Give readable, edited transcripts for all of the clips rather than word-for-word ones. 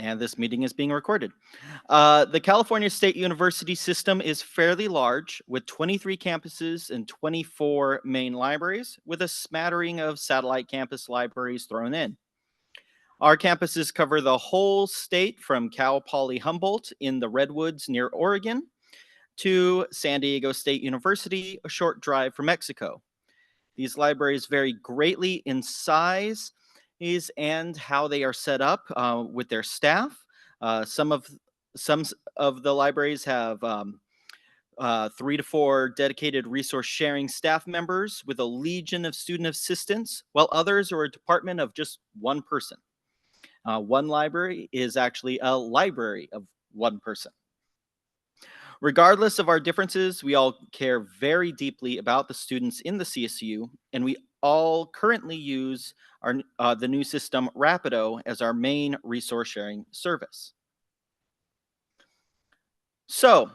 and this meeting is being recorded. The California State University system is fairly large, with 23 campuses and 24 main libraries, with a smattering of satellite campus libraries thrown in. Our campuses cover the whole state from Cal Poly Humboldt in the Redwoods near Oregon to San Diego State University, a short drive from Mexico. These libraries vary greatly in size and how they are set up with their staff. Some of the libraries have 3 to 4 dedicated resource sharing staff members with a legion of student assistants, while others are a department of just one person. One library is actually a library of one person. Regardless of our differences, we all care very deeply about the students in the CSU, and we all currently use the new system Rapido as our main resource sharing service. So,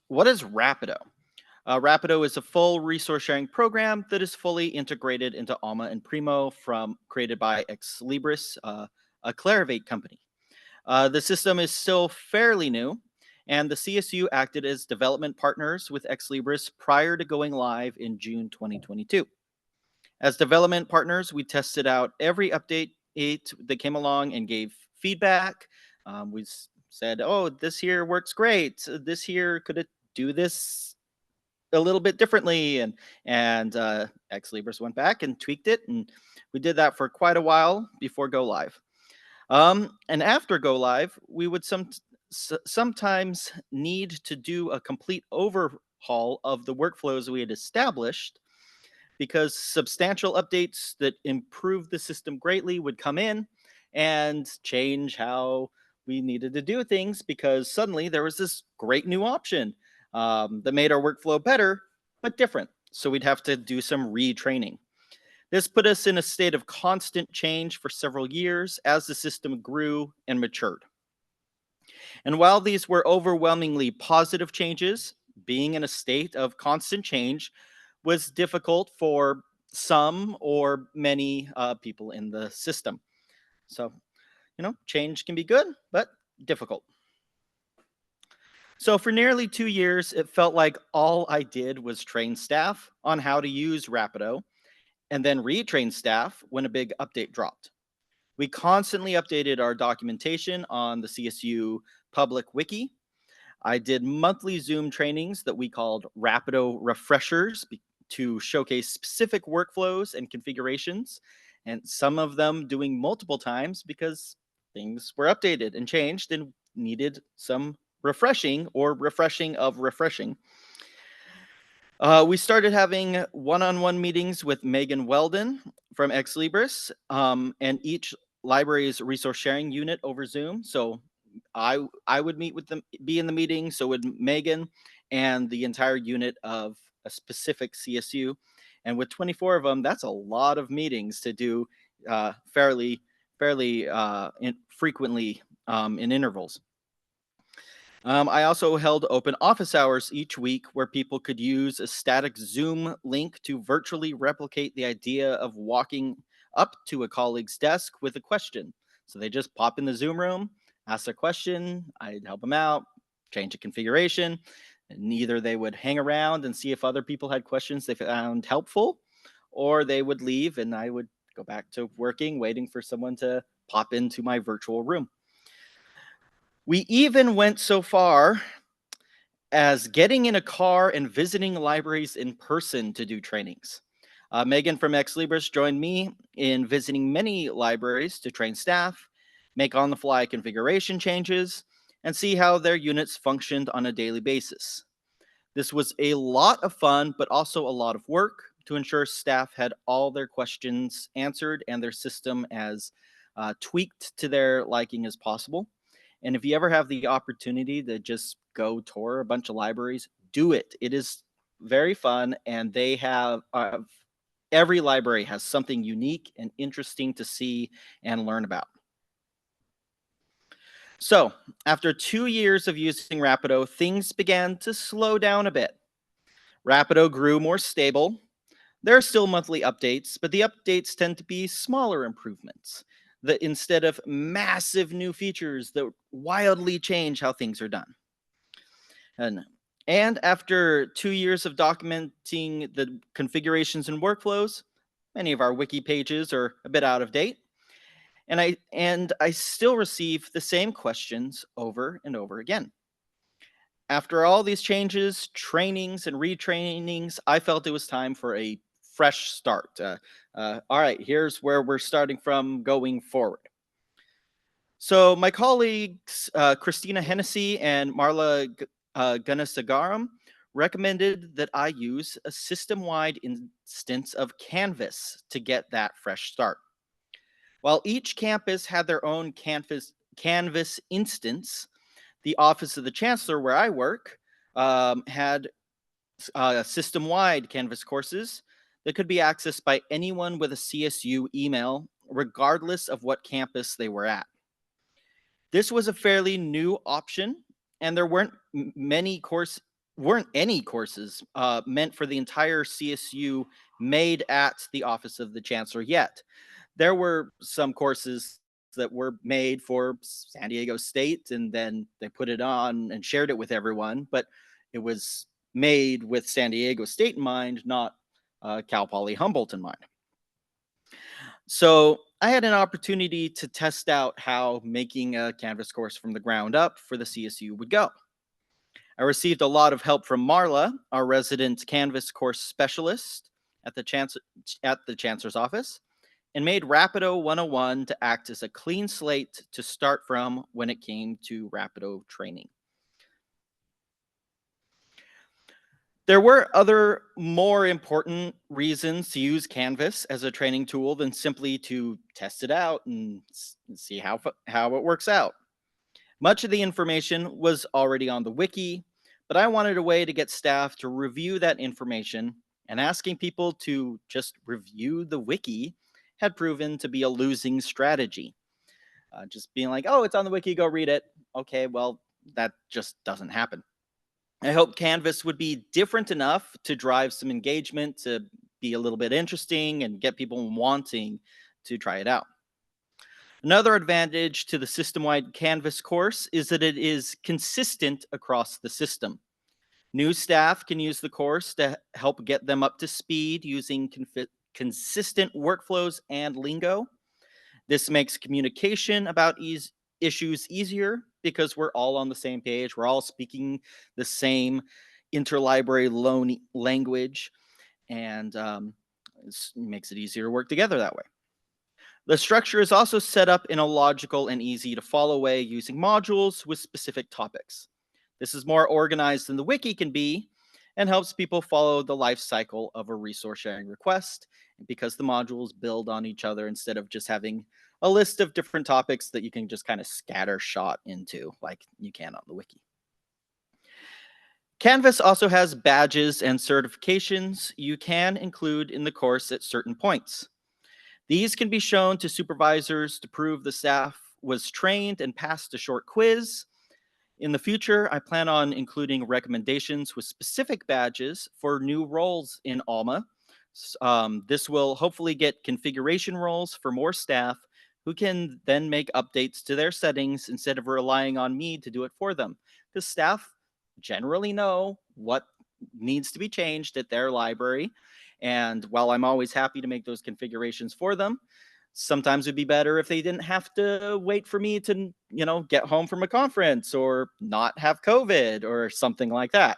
what is Rapido? Rapido is a full resource sharing program that is fully integrated into Alma and Primo created by Ex Libris, a Clarivate company. The system is still fairly new, and the CSU acted as development partners with Ex Libris prior to going live in June 2022. As development partners, we tested out every update that came along and gave feedback. We said, oh, this here works great. This here, could it do this a little bit differently? And Ex Libris went back and tweaked it, and we did that for quite a while before go live. And after go live, we would sometimes need to do a complete overhaul of the workflows we had established, because substantial updates that improve the system greatly would come in and change how we needed to do things, because suddenly there was this great new option that made our workflow better, but different. So we'd have to do some retraining. This put us in a state of constant change for several years as the system grew and matured. And while these were overwhelmingly positive changes, being in a state of constant change was difficult for some or many people in the system. So, change can be good, but difficult. So for nearly 2 years, it felt like all I did was train staff on how to use Rapido and then retrain staff when a big update dropped. We constantly updated our documentation on the CSU public wiki. I did monthly Zoom trainings that we called Rapido refreshers to showcase specific workflows and configurations, and some of them doing multiple times because things were updated and changed and needed some refreshing or refreshing of refreshing. We started having one-on-one meetings with Megan Weldon from Ex Libris and each library's resource sharing unit over Zoom. So I would meet with them, be in the meeting, so would Megan and the entire unit of a specific CSU. And with 24 of them, that's a lot of meetings to do fairly frequently in intervals. I also held open office hours each week where people could use a static Zoom link to virtually replicate the idea of walking up to a colleague's desk with a question. So they just pop in the Zoom room, ask a question, I'd help them out, change a configuration, and either they would hang around and see if other people had questions they found helpful, or they would leave and I would go back to working, waiting for someone to pop into my virtual room. We even went so far as getting in a car and visiting libraries in person to do trainings. Megan from Ex Libris joined me in visiting many libraries to train staff, make on-the-fly configuration changes, and see how their units functioned on a daily basis. This was a lot of fun, but also a lot of work to ensure staff had all their questions answered and their system as tweaked to their liking as possible. And if you ever have the opportunity to just go tour a bunch of libraries, do it. It is very fun, and they have every library has something unique and interesting to see and learn about. So, after 2 years of using Rapido, things began to slow down a bit. Rapido grew more stable. There are still monthly updates, but the updates tend to be smaller improvements. that instead of massive new features that wildly change how things are done. And, and after 2 years of documenting the configurations and workflows, many of our wiki pages are a bit out of date. And I still receive the same questions over and over again. After all these changes, trainings, and retrainings, I felt it was time for a fresh start. All right, here's where we're starting from going forward. So my colleagues, Christina Hennessy and Marla Gunasagaram, recommended that I use a system-wide instance of Canvas to get that fresh start. While each campus had their own Canvas instance, the Office of the Chancellor, where I work, had system-wide Canvas courses that could be accessed by anyone with a CSU email, regardless of what campus they were at. This was a fairly new option, and there weren't any courses meant for the entire CSU made at the Office of the Chancellor yet. There were some courses that were made for San Diego State, and then they put it on and shared it with everyone, but it was made with San Diego State in mind, not Cal Poly Humboldt in mind. So I had an opportunity to test out how making a Canvas course from the ground up for the CSU would go. I received a lot of help from Marla, our resident Canvas course specialist at the Chancellor's office, and made Rapido 101 to act as a clean slate to start from when it came to Rapido training. There were other more important reasons to use Canvas as a training tool than simply to test it out and see how it works out. Much of the information was already on the wiki, but I wanted a way to get staff to review that information, and asking people to just review the wiki had proven to be a losing strategy. Just being like, oh, it's on the wiki, go read it. Okay, well, that just doesn't happen. I hope Canvas would be different enough to drive some engagement, to be a little bit interesting and get people wanting to try it out. Another advantage to the system-wide Canvas course is that it is consistent across the system. New staff can use the course to help get them up to speed using consistent workflows and lingo. This makes communication about issues easier because we're all on the same page. We're all speaking the same interlibrary loan language, and it makes it easier to work together that way. The structure is also set up in a logical and easy to follow way using modules with specific topics. This is more organized than the wiki can be and helps people follow the life cycle of a resource sharing request, because the modules build on each other instead of just having a list of different topics that you can just kind of scatter shot into like you can on the wiki. Canvas also has badges and certifications you can include in the course at certain points. These can be shown to supervisors to prove the staff was trained and passed a short quiz. In the future, I plan on including recommendations with specific badges for new roles in Alma. This will hopefully get configuration roles for more staff who can then make updates to their settings instead of relying on me to do it for them. Because staff generally know what needs to be changed at their library. And while I'm always happy to make those configurations for them, sometimes it'd be better if they didn't have to wait for me to, get home from a conference or not have COVID or something like that.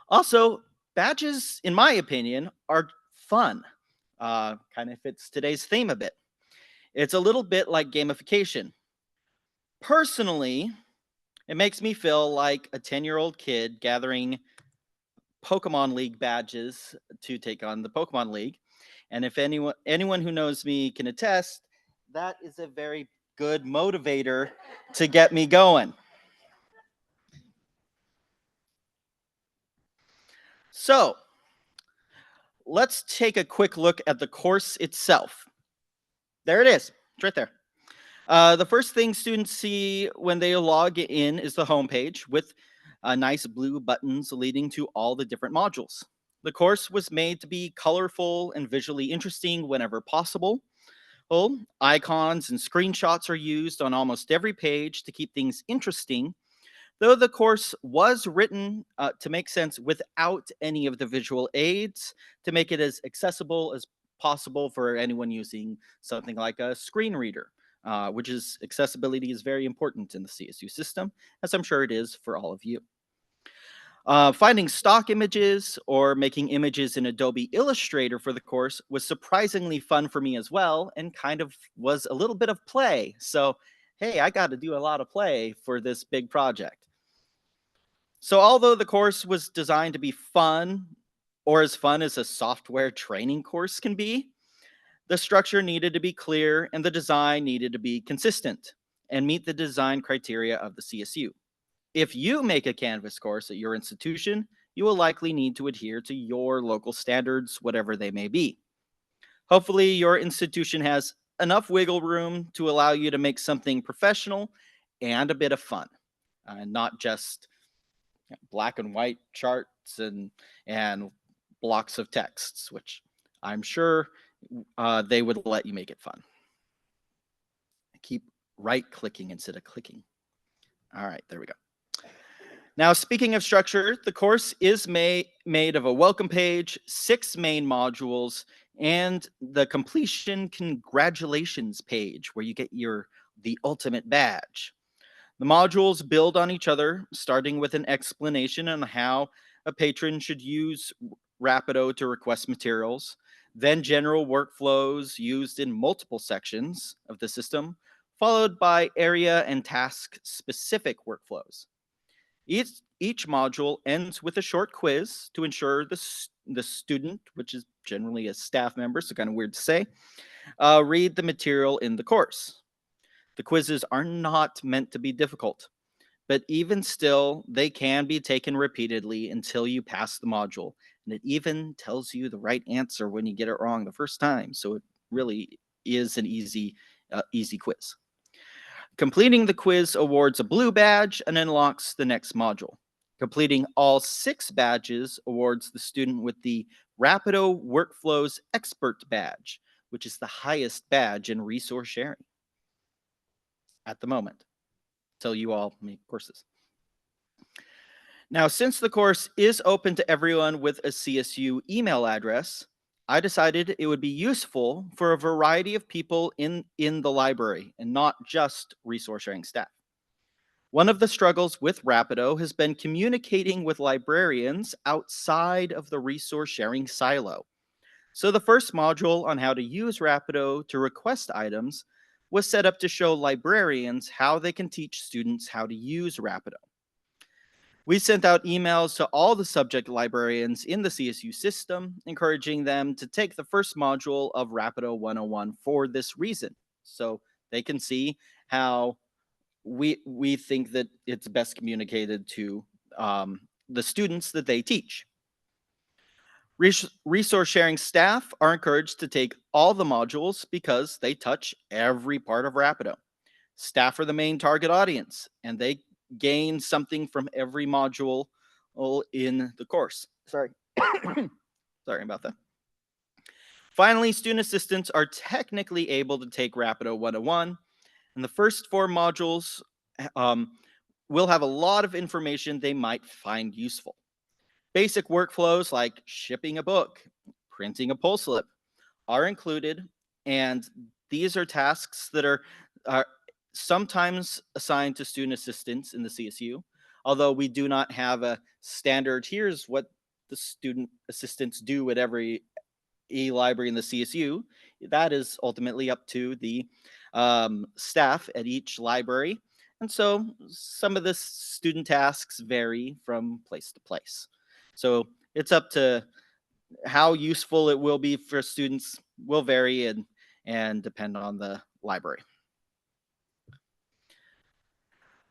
Also, badges, in my opinion, are fun. Kind of fits today's theme a bit. It's a little bit like gamification. Personally, it makes me feel like a 10-year-old kid gathering Pokemon League badges to take on the Pokemon League. And if anyone who knows me can attest, that is a very good motivator to get me going. So, let's take a quick look at the course itself. There it is. It's right there. The first thing students see when they log in is the homepage with nice blue buttons leading to all the different modules. The course was made to be colorful and visually interesting whenever possible. Well, icons and screenshots are used on almost every page to keep things interesting, though the course was written to make sense without any of the visual aids to make it as accessible as possible for anyone using something like a screen reader, which is accessibility is very important in the CSU system, as I'm sure it is for all of you. Finding stock images or making images in Adobe Illustrator for the course was surprisingly fun for me as well, and kind of was a little bit of play. So, hey, I got to do a lot of play for this big project. So, although the course was designed to be fun, or as fun as a software training course can be, the structure needed to be clear and the design needed to be consistent and meet the design criteria of the CSU. If you make a Canvas course at your institution, you will likely need to adhere to your local standards, whatever they may be. Hopefully, your institution has enough wiggle room to allow you to make something professional and a bit of fun, not just black and white charts and blocks of texts, which I'm sure they would let you make it fun. Keep right clicking instead of clicking. All right, there we go. Now, speaking of structure, the course is made of a welcome page, 6 main modules, and the completion congratulations page where you get the ultimate badge. The modules build on each other, starting with an explanation on how a patron should use Rapido to request materials, then general workflows used in multiple sections of the system, followed by area and task specific workflows. Each module ends with a short quiz to ensure the student, which is generally a staff member, so kind of weird to say, read the material in the course. The quizzes are not meant to be difficult, but even still, they can be taken repeatedly until you pass the module. And it even tells you the right answer when you get it wrong the first time. So it really is an easy quiz. Completing the quiz awards a blue badge and unlocks the next module. Completing all 6 badges awards the student with the Rapido Workflows Expert Badge, which is the highest badge in resource sharing at the moment, till you all make courses. Now, since the course is open to everyone with a CSU email address, I decided it would be useful for a variety of people in the library and not just resource sharing staff. One of the struggles with Rapido has been communicating with librarians outside of the resource sharing silo. So the first module on how to use Rapido to request items was set up to show librarians how they can teach students how to use Rapido. We sent out emails to all the subject librarians in the CSU system, encouraging them to take the first module of Rapido 101 for this reason, so they can see how we think that it's best communicated to the students that they teach. Resource sharing staff are encouraged to take all the modules because they touch every part of Rapido. Staff are the main target audience, and they gain something from every module in the course. Sorry. Sorry about that. Finally, student assistants are technically able to take Rapido 101, and the first 4 modules will have a lot of information they might find useful. Basic workflows like shipping a book, printing a pull slip are included, and these are tasks that are sometimes assigned to student assistants in the CSU, although we do not have a standard, here's what the student assistants do at every e-library in the CSU. That is ultimately up to the staff at each library. And so some of the student tasks vary from place to place. So it's up to how useful it will be for students will vary and depend on the library.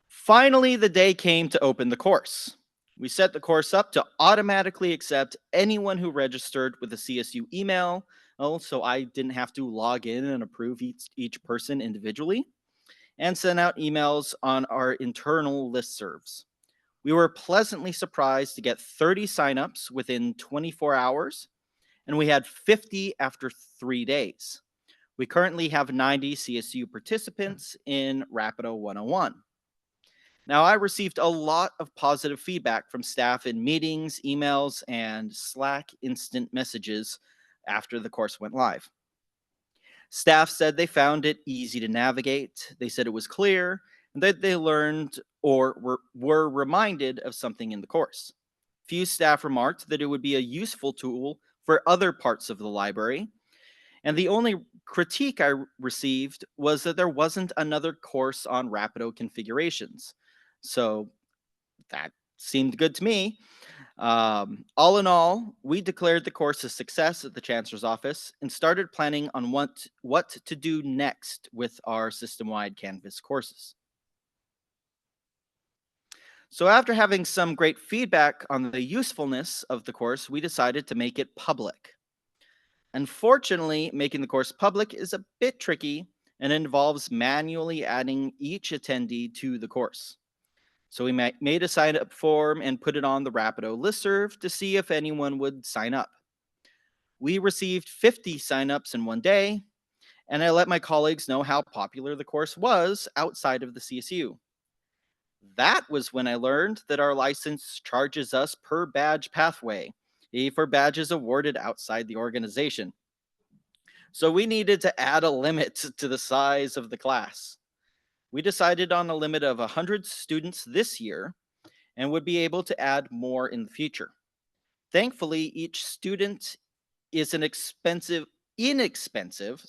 Finally, the day came to open the course. We set the course up to automatically accept anyone who registered with a CSU email, so I didn't have to log in and approve each person individually, and send out emails on our internal listservs. We were pleasantly surprised to get 30 signups within 24 hours, and we had 50 after 3 days. We currently have 90 CSU participants in Rapido 101. Now, I received a lot of positive feedback from staff in meetings, emails, and Slack instant messages after the course went live. Staff said they found it easy to navigate. They said it was clear and that they learned or were reminded of something in the course. Few staff remarked that it would be a useful tool for other parts of the library. And the only critique I received was that there wasn't another course on Rapido configurations. So that seemed good to me. All in all, we declared the course a success at the Chancellor's office and started planning on what to do next with our system-wide Canvas courses. So after having some great feedback on the usefulness of the course, we decided to make it public. Unfortunately, making the course public is a bit tricky and involves manually adding each attendee to the course. So we made a sign up form and put it on the Rapido listserv to see if anyone would sign up. We received 50 signups in one day, and I let my colleagues know how popular the course was outside of the CSU. That was when I learned that our license charges us per badge pathway for badges awarded outside the organization. So we needed to add a limit to the size of the class. We decided on a limit of 100 students this year and would be able to add more in the future. Thankfully, each student is an inexpensive,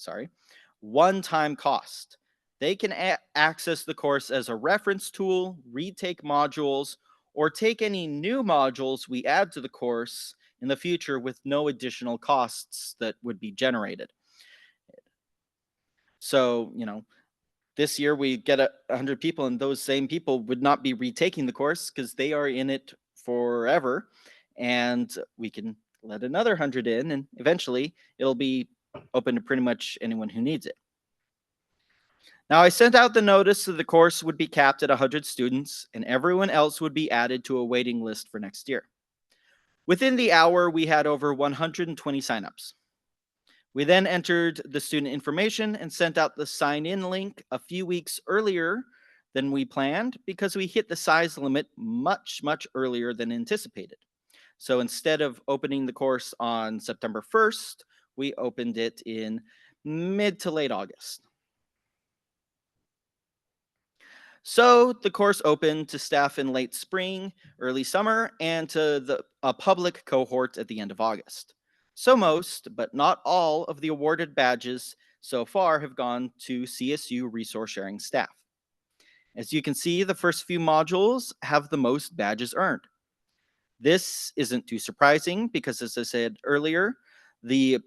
one-time cost. They can access the course as a reference tool, retake modules, or take any new modules we add to the course in the future with no additional costs that would be generated. So, this year we get 100 people, and those same people would not be retaking the course because they are in it forever, and we can let another 100 in, and eventually it'll be open to pretty much anyone who needs it. Now, I sent out the notice that the course would be capped at 100 students, and everyone else would be added to a waiting list for next year. Within the hour, we had over 120 signups. We then entered the student information and sent out the sign-in link a few weeks earlier than we planned because we hit the size limit much, much earlier than anticipated. So instead of opening the course on September 1st, we opened it in mid to late August. So the course opened to staff in late spring, early summer, and to a public cohort at the end of August. So most, but not all, of the awarded badges so far have gone to CSU resource sharing staff. As you can see, the first few modules have the most badges earned. This isn't too surprising because, as I said earlier, the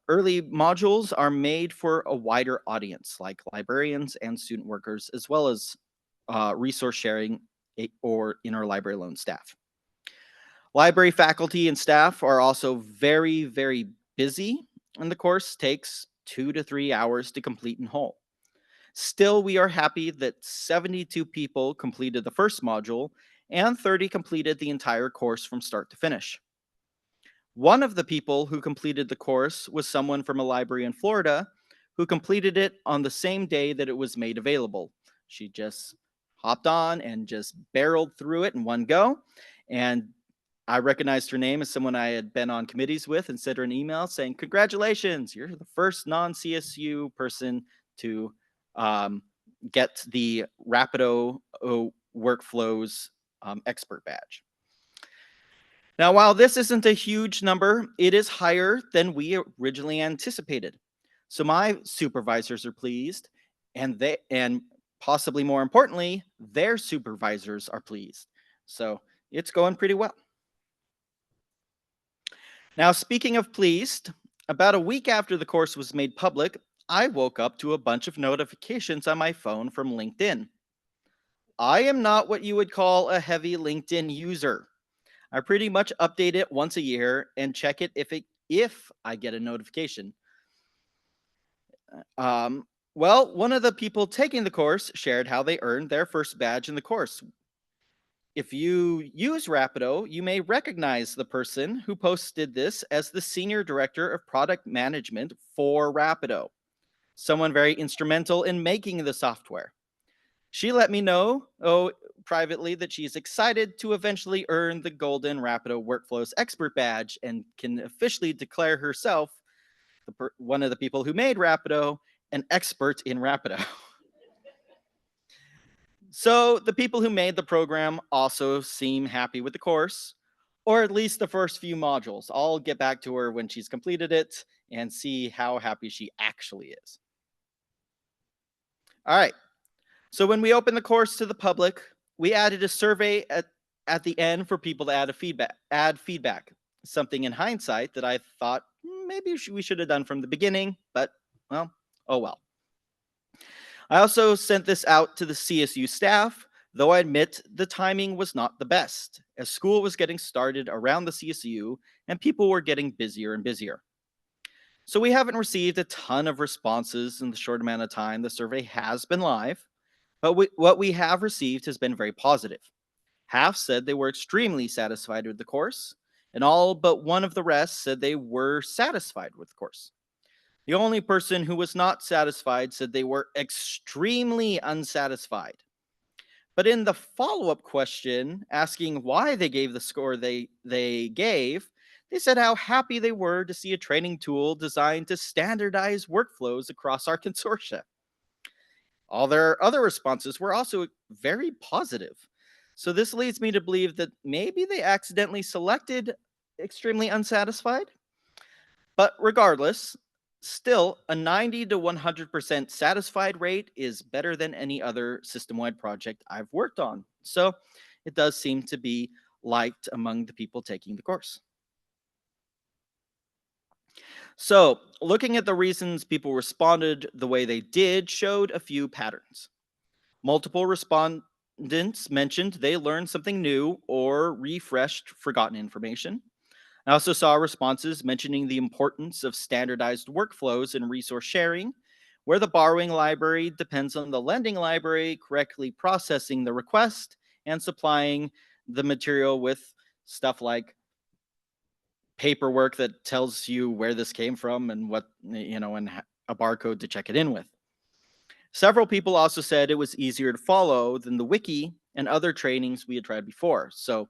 early modules are made for a wider audience, like librarians and student workers, as well as resource sharing or interlibrary loan staff. Library faculty and staff are also very, very busy, and the course takes 2 to 3 hours to complete in whole. Still, we are happy that 72 people completed the first module and 30 completed the entire course from start to finish. One of the people who completed the course was someone from a library in Florida who completed it on the same day that it was made available. She just hopped on and just barreled through it in one go. And I recognized her name as someone I had been on committees with and sent her an email saying, "Congratulations, you're the first non-CSU person to get the Rapido Workflows expert badge." Now, while this isn't a huge number, it is higher than we originally anticipated. So my supervisors are pleased, and possibly more importantly, their supervisors are pleased. So it's going pretty well. Now, speaking of pleased, about a week after the course was made public, I woke up to a bunch of notifications on my phone from LinkedIn. I am not what you would call a heavy LinkedIn user. I pretty much update it once a year and check it if I get a notification. Well, one of the people taking the course shared how they earned their first badge in the course. If you use Rapido, you may recognize the person who posted this as the Senior Director of Product Management for Rapido, someone very instrumental in making the software. She let me know, privately, that she's excited to eventually earn the Golden Rapido Workflows Expert Badge and can officially declare herself, one of the people who made Rapido, an expert in Rapido. So the people who made the program also seem happy with the course, or at least the first few modules. I'll get back to her when she's completed it and see how happy she actually is. All right. So when we opened the course to the public, we added a survey at the end for people to add feedback. Something in hindsight that I thought maybe we should have done from the beginning, but well, oh well. I also sent this out to the CSU staff, though I admit the timing was not the best, as school was getting started around the CSU and people were getting busier and busier. So we haven't received a ton of responses in the short amount of time the survey has been live, but what we have received has been very positive. Half said they were extremely satisfied with the course, and all but one of the rest said they were satisfied with the course. The only person who was not satisfied said they were extremely unsatisfied. But in the follow-up question, asking why they gave the score they gave, they said how happy they were to see a training tool designed to standardize workflows across our consortia. All their other responses were also very positive. So this leads me to believe that maybe they accidentally selected extremely unsatisfied. But regardless, still a 90 to 100% satisfied rate is better than any other system-wide project I've worked on. So it does seem to be liked among the people taking the course. So looking at the reasons people responded the way they did showed a few patterns. Multiple respondents mentioned they learned something new or refreshed forgotten information. I also saw responses mentioning the importance of standardized workflows and resource sharing, where the borrowing library depends on the lending library correctly processing the request and supplying the material with stuff like paperwork that tells you where this came from and what, and a barcode to check it in with. Several people also said it was easier to follow than the wiki and other trainings we had tried before. So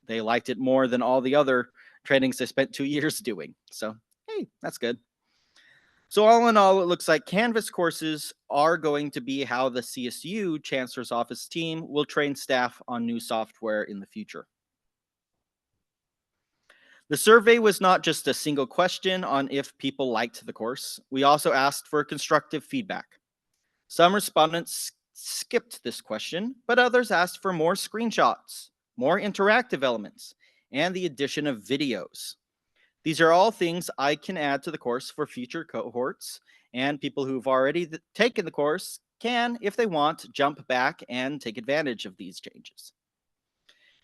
they liked it more than all the other trainings they spent 2 years doing. So, hey, that's good. So all in all, it looks like Canvas courses are going to be how the CSU Chancellor's Office team will train staff on new software in the future. The survey was not just a single question on if people liked the course. We also asked for constructive feedback. Some respondents skipped this question, but others asked for more screenshots, more interactive elements, and the addition of videos. These are all things I can add to the course for future cohorts, and people who've already taken the course can, if they want, jump back and take advantage of these changes.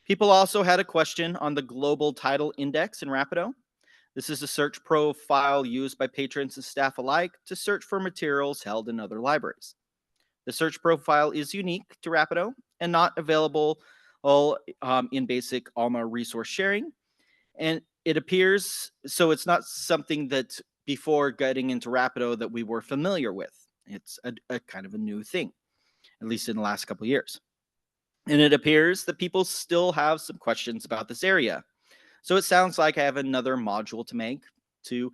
People also had a question on the global title index in Rapido. This is a search profile used by patrons and staff alike to search for materials held in other libraries. The search profile is unique to Rapido and not available in basic Alma resource sharing. And it appears, so it's not something that before getting into Rapido that we were familiar with. It's a kind of a new thing, at least in the last couple of years. And it appears that people still have some questions about this area. So it sounds like I have another module to make to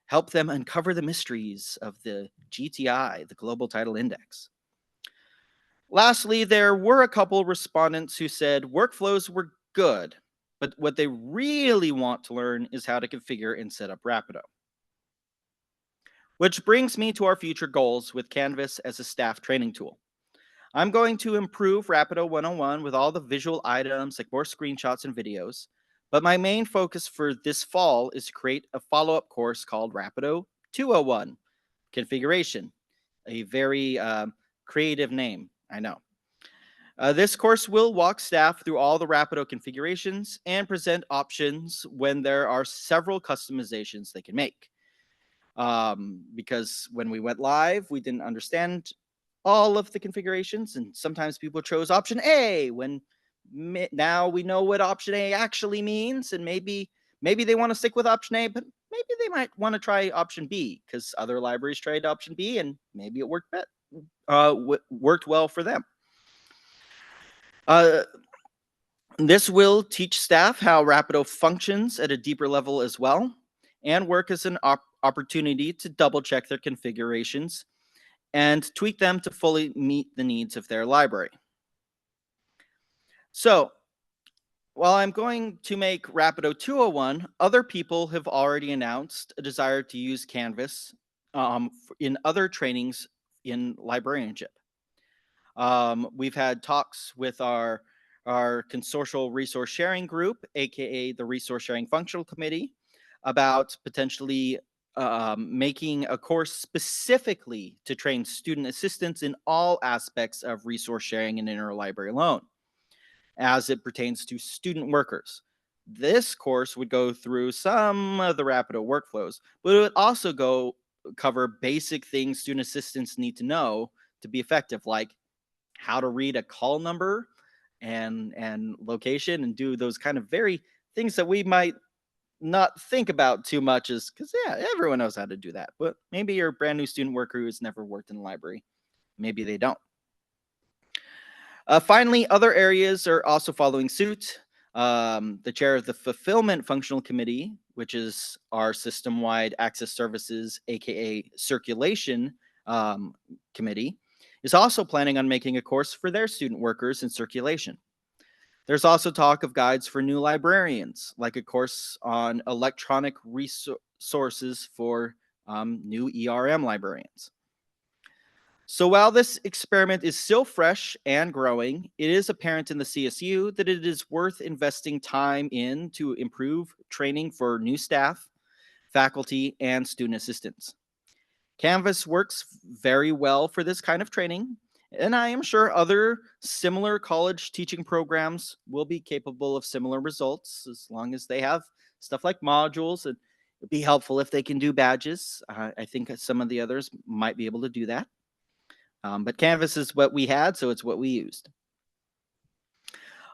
help them uncover the mysteries of the GTI, the Global Title Index. Lastly, there were a couple respondents who said workflows were good, but what they really want to learn is how to configure and set up Rapido. Which brings me to our future goals with Canvas as a staff training tool. I'm going to improve Rapido 101 with all the visual items like more screenshots and videos, but my main focus for this fall is to create a follow-up course called Rapido 201, Configuration, a very creative name, I know. This course will walk staff through all the Rapido configurations and present options when there are several customizations they can make. Because when we went live, we didn't understand all of the configurations, and sometimes people chose option A when now we know what option A actually means, and maybe they want to stick with option A, but maybe they might want to try option B because other libraries tried option B and maybe it worked worked well for them. This will teach staff how Rapido functions at a deeper level as well, and work as an opportunity to double check their configurations and tweak them to fully meet the needs of their library. So, while I'm going to make Rapido 201, other people have already announced a desire to use Canvas in other trainings in librarianship. We've had talks with our consortial resource sharing group, aka the Resource Sharing Functional Committee, about potentially making a course specifically to train student assistants in all aspects of resource sharing and interlibrary loan as it pertains to student workers. This course would go through some of the Rapido workflows, but it would also cover basic things student assistants need to know to be effective, like how to read a call number and location, and do those kind of very things that we might not think about too much, is because everyone knows how to do that, but maybe you're a brand new student worker who's never worked in the library. Maybe they don't. Finally, other areas are also following suit. The chair of the Fulfillment Functional Committee, which is our system-wide access services, aka circulation committee, is also planning on making a course for their student workers in circulation. There's also talk of guides for new librarians, like a course on electronic resources for new ERM librarians. So while this experiment is still fresh and growing, it is apparent in the CSU that it is worth investing time in to improve training for new staff, faculty, and student assistants. Canvas works very well for this kind of training, and I am sure other similar college teaching programs will be capable of similar results as long as they have stuff like modules. And it'd be helpful if they can do badges. I think some of the others might be able to do that. But Canvas is what we had, so it's what we used.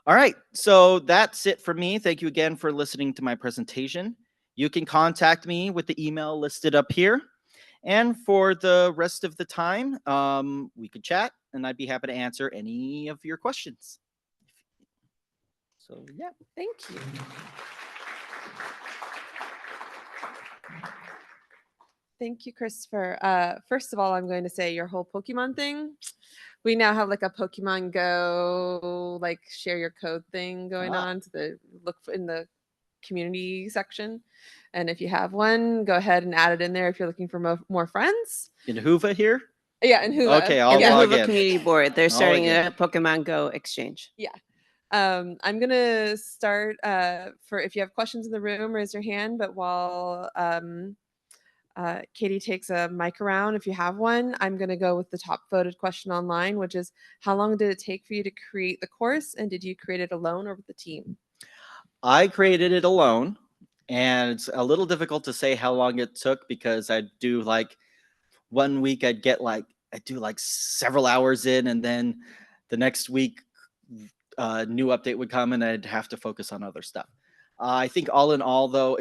All right, so that's it for me. Thank you again for listening to my presentation. You can contact me with the email listed up here. And for the rest of the time, we could chat, and I'd be happy to answer any of your questions. So, yeah. Thank you. Thank you, Christopher. First of all, I'm going to say your whole Pokemon thing. We now have like a Pokemon Go, like share your code thing going on to look in the community section. And if you have one, go ahead and add it in there if you're looking for more friends. In Whova here? Yeah, in Whova. Okay, I'll in the log Hoover in. Community Board, they're starting in. a Pokemon Go exchange. Yeah. I'm gonna start for if you have questions in the room, raise your hand. But while Katie takes a mic around, if you have one, I'm gonna go with the top voted question online, which is, how long did it take for you to create the course, and did you create it alone or with the team? I created it alone, and it's a little difficult to say how long it took because I'd do like 1 week I'd do like several hours in, and then the next week new update would come and I'd have to focus on other stuff. I think all in all, though,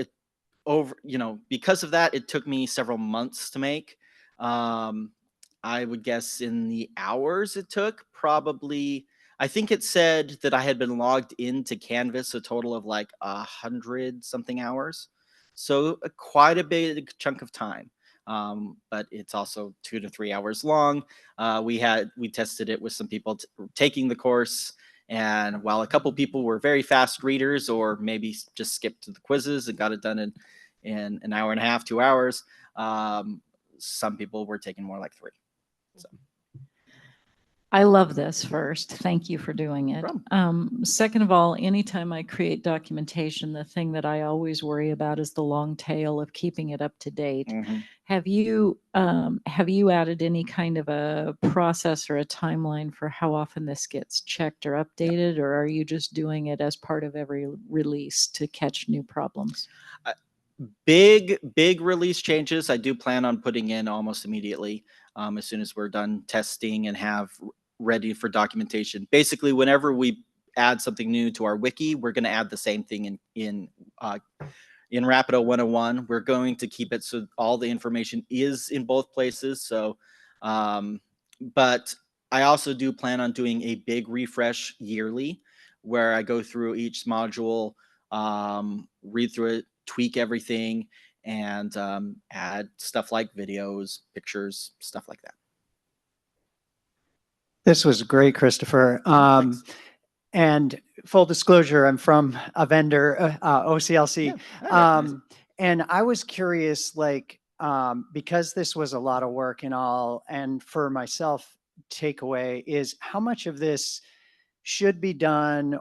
because of that, it took me several months to make. I would guess in the hours it took, probably, I think it said that I had been logged into Canvas a total of like 100 something hours. So quite a big chunk of time. But it's also 2 to 3 hours long. We tested it with some people taking the course, and while a couple people were very fast readers or maybe just skipped to the quizzes and got it done in an hour and a half, 2 hours, some people were taking more like 3. So. I love this first. Thank you for doing it. Second of all, anytime I create documentation, the thing that I always worry about is the long tail of keeping it up to date. Mm-hmm. Have you added any kind of a process or a timeline for how often this gets checked or updated, or are you just doing it as part of every release to catch new problems? big release changes I do plan on putting in almost immediately, as soon as we're done testing and have ready for documentation. Basically, whenever we add something new to our wiki, we're going to add the same thing in Rapido 101. We're going to keep it so all the information is in both places. So, but I also do plan on doing a big refresh yearly, where I go through each module, read through it, tweak everything, and add stuff like videos, pictures, stuff like that. This was great, Christopher. Thanks. And full disclosure, I'm from a vendor, OCLC. Yeah, And I was curious, like, because this was a lot of work and all, and for myself, takeaway is how much of this should be done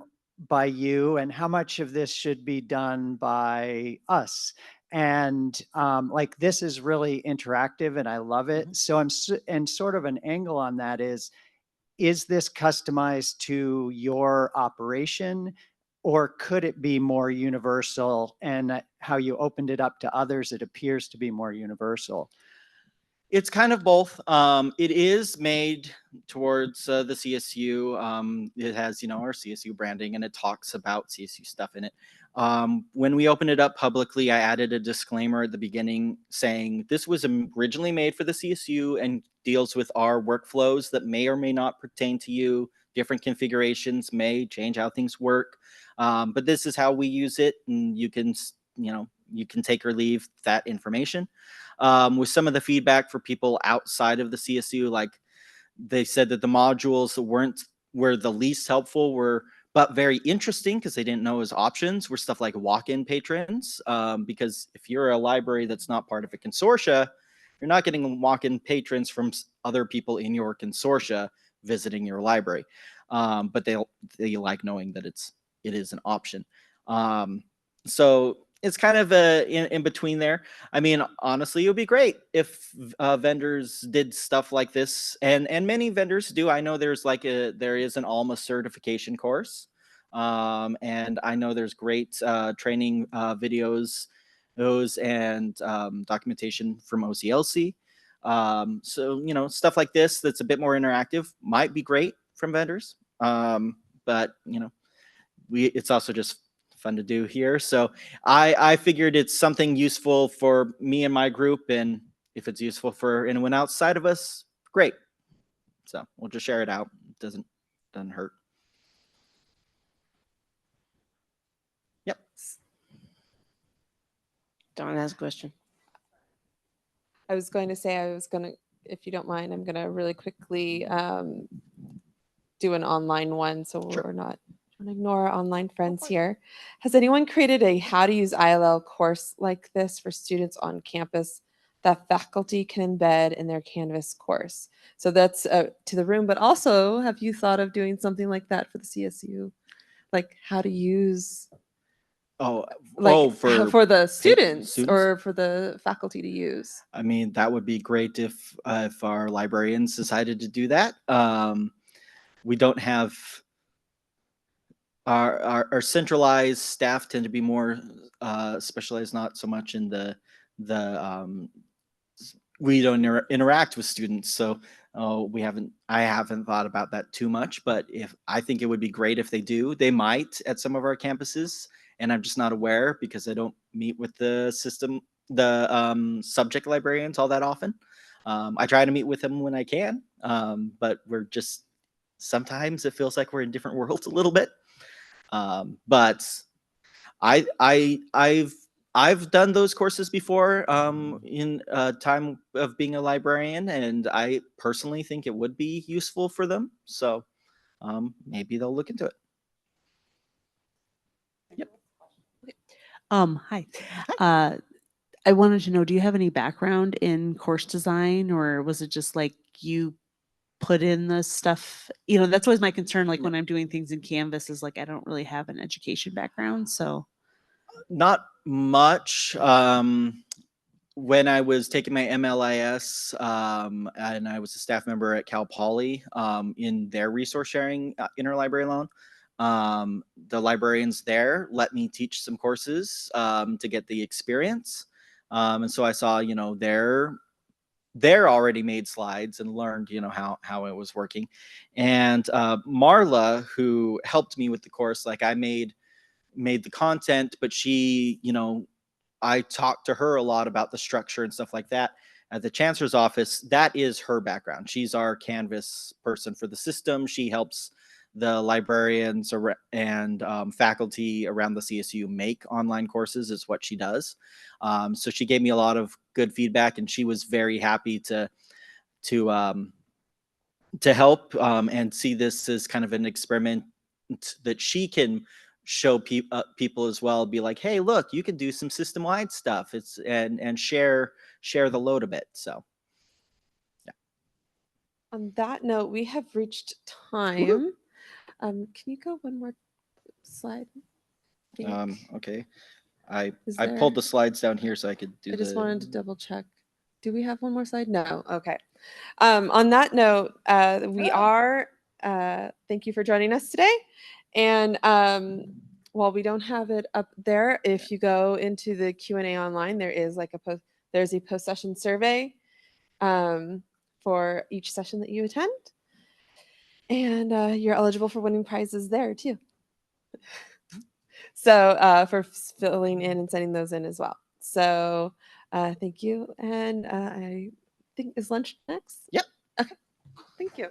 by you and how much of this should be done by us. And like, this is really interactive and I love it. So and sort of an angle on that is this customized to your operation, or could it be more universal? And how you opened it up to others, it appears to be more universal. It's kind of both. It is made towards the CSU. It has, our CSU branding, and it talks about CSU stuff in it. When we opened it up publicly, I added a disclaimer at the beginning saying this was originally made for the CSU and deals with our workflows that may or may not pertain to you. Different configurations may change how things work, but this is how we use it, and you can take or leave that information. With some of the feedback for people outside of the CSU, like they said that the modules that were the least helpful but very interesting because they didn't know as options, were stuff like walk-in patrons. Because if you're a library that's not part of a consortia, you're not getting walk-in patrons from other people in your consortia visiting your library. But they like knowing that it is an option. So it's kind of in between there. I mean, honestly, it would be great if vendors did stuff like this, and many vendors do. I know there is an Alma certification course, and I know there's great training videos, and documentation from OCLC. So stuff like this that's a bit more interactive might be great from vendors. But it's also just fun to do here. So I figured it's something useful for me and my group, and if it's useful for anyone outside of us, great. So we'll just share it out. It doesn't hurt. Yep. Dawn has a question. I was going to say, if you don't mind, I'm going to really quickly do an online one. So Sure. we're not trying to ignore our online friends here. Has anyone created a how to use ILL course like this for students on campus that faculty can embed in their Canvas course? So that's to the room, but also have you thought of doing something like that for the CSU? Like how to use for the students or for the faculty to use? I mean, that would be great if our librarians decided to do that. We don't have our centralized staff tend to be more specialized, not so much in the we don't interact with students, so I haven't thought about that too much. But I think it would be great if they do. They might at some of our campuses, and I'm just not aware because I don't meet with the subject librarians all that often. I try to meet with them when I can, but sometimes it feels like we're in different worlds a little bit. But I've done those courses before in time of being a librarian, and I personally think it would be useful for them. So maybe they'll look into it. Yep. Hi. I wanted to know, do you have any background in course design, or was it just like you put in the stuff? That's always my concern. Like when I'm doing things in Canvas is like, I don't really have an education background. So not much. When I was taking my MLIS, and I was a staff member at Cal Poly in their resource sharing interlibrary loan, The librarians there let me teach some courses to get the experience. And so I saw, their already made slides and learned, how it was working. And Marla, who helped me with the course, like I made the content, but she, I talked to her a lot about the structure and stuff like that. At the chancellor's office, that is her background. She's our Canvas person for the system. She helps the librarians and faculty around the CSU make online courses is what she does. So she gave me a lot of good feedback, and she was very happy to help and see this as kind of an experiment that she can show people as well. Be like, hey, look, you can do some system-wide stuff. It's and share the load a bit. So On that note, we have reached time. Can you go one more slide? okay. I Is pulled there- the slides down here so I could do I just the wanted to double check. Do we have one more slide? No. Okay. On that note, we are. Thank you for joining us today. And while we don't have it up there, if you go into the Q&A online, there is like there's a post-session survey for each session that you attend. And you're eligible for winning prizes there too. So for filling in and sending those in as well. So thank you. And I think, is lunch next? Yep. Okay. Thank you.